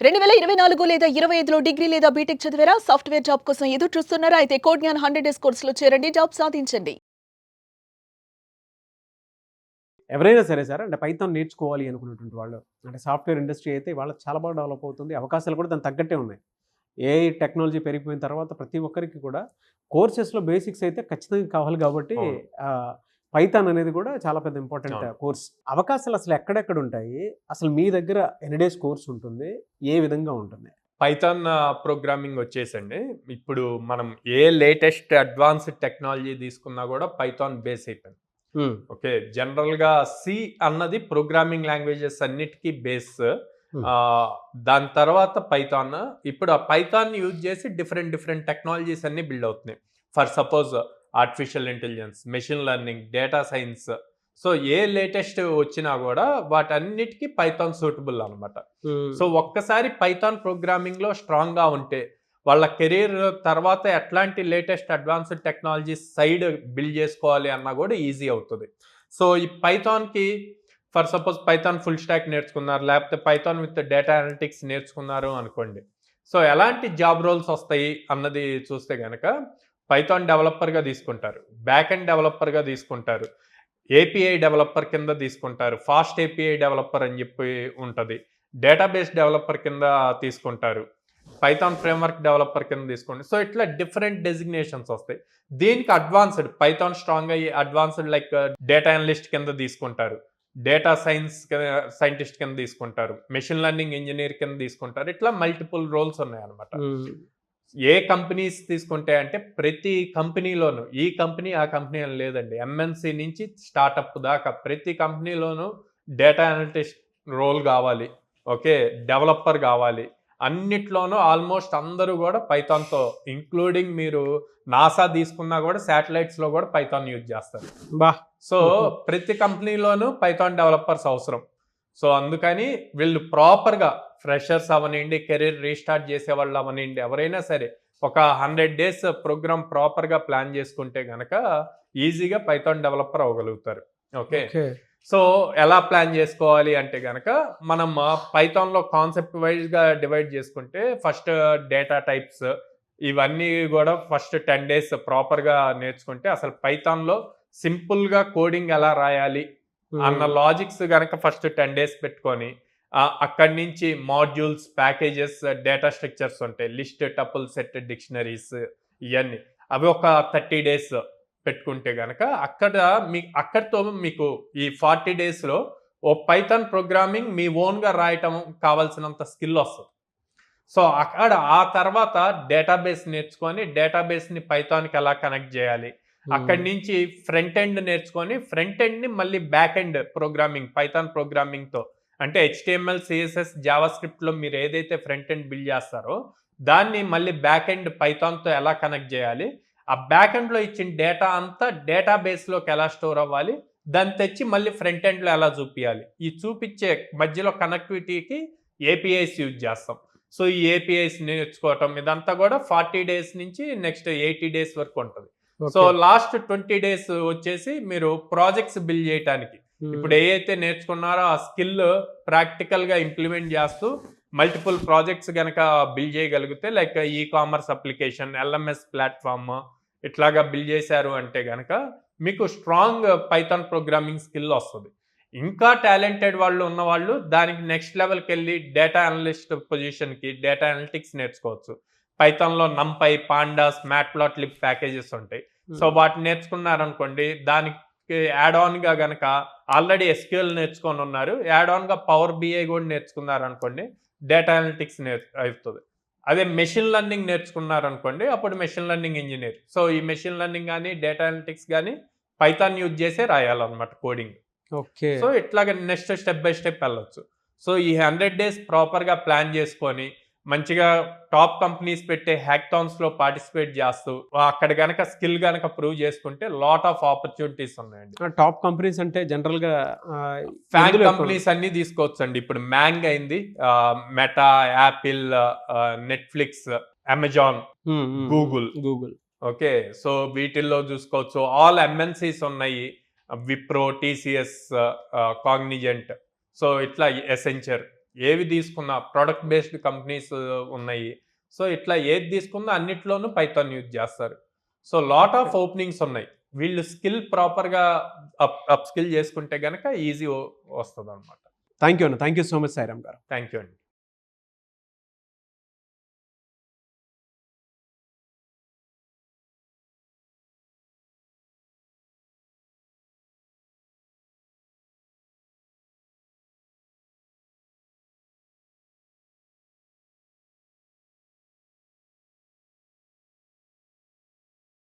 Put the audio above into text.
2024 లేదా 25లో డిగ్రీ లేదా బీటెక్ చదివారా? సాఫ్ట్‌వేర్ జాబ్ కోసం ఎదురు చూస్తున్నారా? అయితే కోడ్ జ్ఞాన్ 100 డేస్ కోర్సులో చేరండి. జాబ్ సాధించండి. ఎవరైనా సరే సార్ అంటే పైథాన్ నేర్చుకోవాలి అనుకున్నటువంటి వాళ్ళు అంటే సాఫ్ట్‌వేర్ ఇండస్ట్రీ అయితే ఇవాళ చాలా బాగా డెవలప్ అవుతుంది. అవకాశాలు కూడా దానికి తగ్గట్టే ఉన్నాయి. ఏఐ టెక్నాలజీ పెరిగిపోయిన తర్వాత ప్రతి ఒక్కరికి కూడా కోర్సెస్‌లో బేసిక్స్ అయితే ఖచ్చితంగా కావాలి కాబట్టి అవును. పైథాన్ అనేది కూడా చాలా పెద్ద ఇంపార్టెంట్ అవును. కోర్స్. అవకాశాలు అసలు ఎక్కడెక్కడ ఉంటాయి? అసలు మీ దగ్గర ఎన్ని డేస్ కోర్స్ ఉంటుంది? ఏ విధంగా ఉంటుంది? పైథాన్ ప్రోగ్రామింగ్ వచ్చేసండి. ఇప్పుడు మనం ఏ లేటెస్ట్ అడ్వాన్స్డ్ టెక్నాలజీ తీసుకున్నా కూడా పైథాన్ బేస్ అయిపోయింది. ఓకే. జనరల్‌గా సి అన్నది ప్రోగ్రామింగ్ లాంగ్వేజెస్ అన్నిటికీ బేస్. దాని తర్వాత పైథాన్. ఇప్పుడు ఆ పైథాన్ యూజ్ చేసి డిఫరెంట్ టెక్నాలజీస్ అన్నీ బిల్డ్ అవుతున్నాయి. For suppose artificial intelligence, machine learning, data science. So A latest వచ్చినా కూడా వాటన్నిటికీ పైథాన్ సూటబుల్ అనమాట. సో ఒక్కసారి పైథాన్ ప్రోగ్రామింగ్‌లో స్ట్రాంగ్‌గా ఉంటే వాళ్ళ కెరీర్ తర్వాత ఎట్లాంటి latest advanced technologies side build చేసుకోవాలి అన్నా కూడా ఈజీ అవుతుంది. సో ఈ పైథాన్‌కి for suppose Python full stock నేర్చుకున్నారు, లేకపోతే పైథాన్ విత్ డేటా అనలిటిక్స్ నేర్చుకున్నారు అనుకోండి. సో ఎలాంటి జాబ్ రోల్స్ వస్తాయి అన్నది చూస్తే గనక పైథాన్ డెవలపర్‌గా తీసుకుంటారు, బ్యాక్ ఎండ్ డెవలపర్‌గా తీసుకుంటారు, ఏపీఐ డెవలపర్ కింద తీసుకుంటారు, ఫాస్ట్ ఏపీఐ డెవలపర్ అని చెప్పి ఉంటుంది, డేటాబేస్ డెవలపర్ కింద తీసుకుంటారు, పైథాన్ ఫ్రేమ్వర్క్ డెవలపర్ కింద తీసుకోండి. సో ఇట్లా డిఫరెంట్ డెసిగ్నేషన్స్ వస్తాయి. దీనికి అడ్వాన్స్డ్ పైథాన్ స్ట్రాంగ్ అయ్యి అడ్వాన్స్డ్ లైక్ డేటా అనలిస్ట్ కింద తీసుకుంటారు, డేటా సైంటిస్ట్ కింద తీసుకుంటారు, మెషిన్ లెర్నింగ్ ఇంజనీర్ కింద తీసుకుంటారు. ఇట్లా మల్టిపుల్ రోల్స్ ఉన్నాయి అనమాట. ఏ కంపెనీస్ తీసుకుంటే అంటే ప్రతి కంపెనీలోను ఈ కంపెనీ ఆ కంపెనీ అని లేదండి. ఎంఎన్సి నుంచి స్టార్టప్ దాకా ప్రతి కంపెనీలోనూ డేటా అనలిటిస్ట్ రోల్ కావాలి, ఓకే, డెవలపర్ కావాలి. అన్నిట్లోనూ ఆల్మోస్ట్ అందరూ కూడా పైథాన్తో, ఇంక్లూడింగ్ మీరు నాసా తీసుకున్నా కూడా శాటిలైట్స్లో కూడా పైథాన్ యూజ్ చేస్తారు. సో ప్రతి కంపెనీలోనూ పైథాన్ డెవలపర్స్ అవసరం. సో అందుకని వీళ్ళు ప్రాపర్గా ఫ్రెషర్స్ అవనండి, కెరీర్ రీస్టార్ట్ చేసే వాళ్ళు అవనండి, ఎవరైనా సరే ఒక 100 డేస్ ప్రోగ్రామ్ ప్రాపర్గా ప్లాన్ చేసుకుంటే గనక ఈజీగా పైథాన్ డెవలపర్ అవ్వగలుగుతారు. ఓకే. సో ఎలా ప్లాన్ చేసుకోవాలి అంటే గనక మనం పైథాన్లో కాన్సెప్ట్ వైజ్గా డివైడ్ చేసుకుంటే ఫస్ట్ డేటా టైప్స్ ఇవన్నీ కూడా ఫస్ట్ 10 డేస్ ప్రాపర్గా నేర్చుకుంటే అసలు పైథాన్లో సింపుల్గా కోడింగ్ ఎలా రాయాలి అన్న లాజిక్స్ గనక ఫస్ట్ 10 డేస్ పెట్టుకొని అక్కడి నుంచి మాడ్యూల్స్, ప్యాకేజెస్, డేటా స్ట్రక్చర్స్ ఉంటాయి, లిస్ట్, టపుల్, సెట్, డిక్షనరీస్, ఇవన్నీ అవి ఒక 30 డేస్ పెట్టుకుంటే గనక అక్కడితో మీకు ఈ 40 డేస్లో ఓ పైథాన్ ప్రోగ్రామింగ్ మీ ఓన్గా రాయటం కావాల్సినంత స్కిల్ వస్తుంది. సో అక్కడ ఆ తర్వాత డేటాబేస్ నేర్చుకొని డేటాబేస్ని పైథాన్కి ఎలా కనెక్ట్ చేయాలి, అక్కడి నుంచి ఫ్రంట్ ఎండ్ నేర్చుకొని ఫ్రంట్ ఎండ్ని మళ్ళీ బ్యాక్ ఎండ్ ప్రోగ్రామింగ్ పైథాన్ ప్రోగ్రామింగ్తో అంటే HTML, CSS, జావాస్క్రిప్ట్లో మీరు ఏదైతే ఫ్రంట్ ఎండ్ బిల్డ్ చేస్తారో దాన్ని మళ్ళీ బ్యాక్ ఎండ్ పైథాన్తో ఎలా కనెక్ట్ చేయాలి, ఆ బ్యాక్ ఎండ్లో ఇచ్చిన డేటా అంతా డేటాబేస్లోకి ఎలా స్టోర్ అవ్వాలి, దాన్ని తెచ్చి మళ్ళీ ఫ్రంట్ ఎండ్లో ఎలా చూపించాలి, ఈ చూపించే మధ్యలో కనెక్టివిటీకి ఏపీఐస్ యూజ్ చేస్తాం. సో ఈ ఏపీఐస్ నేర్చుకోవటం ఇదంతా కూడా 40 డేస్ నుంచి నెక్స్ట్ 80 డేస్ వరకు ఉంటుంది. సో లాస్ట్ 20 డేస్ వచ్చేసి మీరు ప్రాజెక్ట్స్ బిల్డ్ చేయడానికి ఇప్పుడు ఏదైతే నేర్చుకున్నారో ఆ స్కిల్ ప్రాక్టికల్గా ఇంప్లిమెంట్ చేస్తూ మల్టిపుల్ ప్రాజెక్ట్స్ కనుక బిల్డ్ చేయగలిగితే like commerce application, LMS platform ఇట్లాగా బిల్డ్ చేశారు అంటే కనుక మీకు స్ట్రాంగ్ పైథాన్ ప్రోగ్రామింగ్ స్కిల్ వస్తుంది. ఇంకా టాలెంటెడ్ వాళ్ళు ఉన్నవాళ్ళు దానికి నెక్స్ట్ లెవెల్కి వెళ్ళి డేటా అనలిస్ట్ పొజిషన్కి డేటా అనలిటిక్స్ నేర్చుకోవచ్చు. పైథాన్లో NumPy, Pandas, Matplotlib ప్యాకేజెస్ ఉంటాయి. సో వాటిని నేర్చుకున్నారనుకోండి, దానికి యాడ్ ఆన్గా గనక ఆల్రెడీ SQL నేర్చుకొని ఉన్నారు, యాడ్ ఆన్గా Power BI కూడా నేర్చుకున్నారనుకోండి, డేటా అనలిటిక్స్ అవుతుంది. అదే మెషిన్ లెర్నింగ్ నేర్చుకున్నారనుకోండి, అప్పుడు మెషిన్ లెర్నింగ్ ఇంజనీర్. సో ఈ మెషిన్ లెర్నింగ్ కానీ డేటా అనలిటిక్స్ కానీ పైథాన్ యూజ్ చేసే రాయాలన్నమాట కోడింగ్. ఓకే. సో ఇట్లాగ నెక్స్ట్ స్టెప్ బై స్టెప్ వెళ్ళొచ్చు. సో ఈ 100 డేస్ ప్రాపర్గా ప్లాన్ చేసుకొని మంచిగా టాప్ కంపెనీస్ పెట్టే హ్యాక్థాన్స్లో పార్టిసిపేట్ చేస్తూ అక్కడ గనక స్కిల్ గనక ప్రూవ్ చేసుకుంటే లాట్ ఆఫ్ ఆపర్చునిటీస్ ఉన్నాయండి. టాప్ కంపెనీస్ అంటే జనరల్గా ఫ్యాన్ కంపెనీస్ అన్ని తీసుకోవచ్చు అండి. ఇప్పుడు మ్యాంగ్ అయింది, meta, Apple, Netflix, Amazon, Google. Okay. So వీటిల్లో చూసుకోవచ్చు. ఆల్ MNCs ఉన్నాయి, విప్రో, TCS, కాగ్నిజెంట్, సో ఇట్లా ఎసెంచర్. ఏవి తీసుకున్నా ప్రొడక్ట్ బేస్డ్ కంపెనీస్ ఉన్నాయి. సో ఇట్లా ఏది తీసుకున్నా అన్నిట్లోనూ పైథాన్ యూజ్ చేస్తారు. సో లాట్ ఆఫ్ ఓపెనింగ్స్ ఉన్నాయి. వీళ్ళు స్కిల్ ప్రాపర్గా అప్ స్కిల్ చేసుకుంటే గనక ఈజీ వస్తుంది అనమాట. థ్యాంక్ యూ అన్న, thank you so much Sairam garu. Thank you అండి.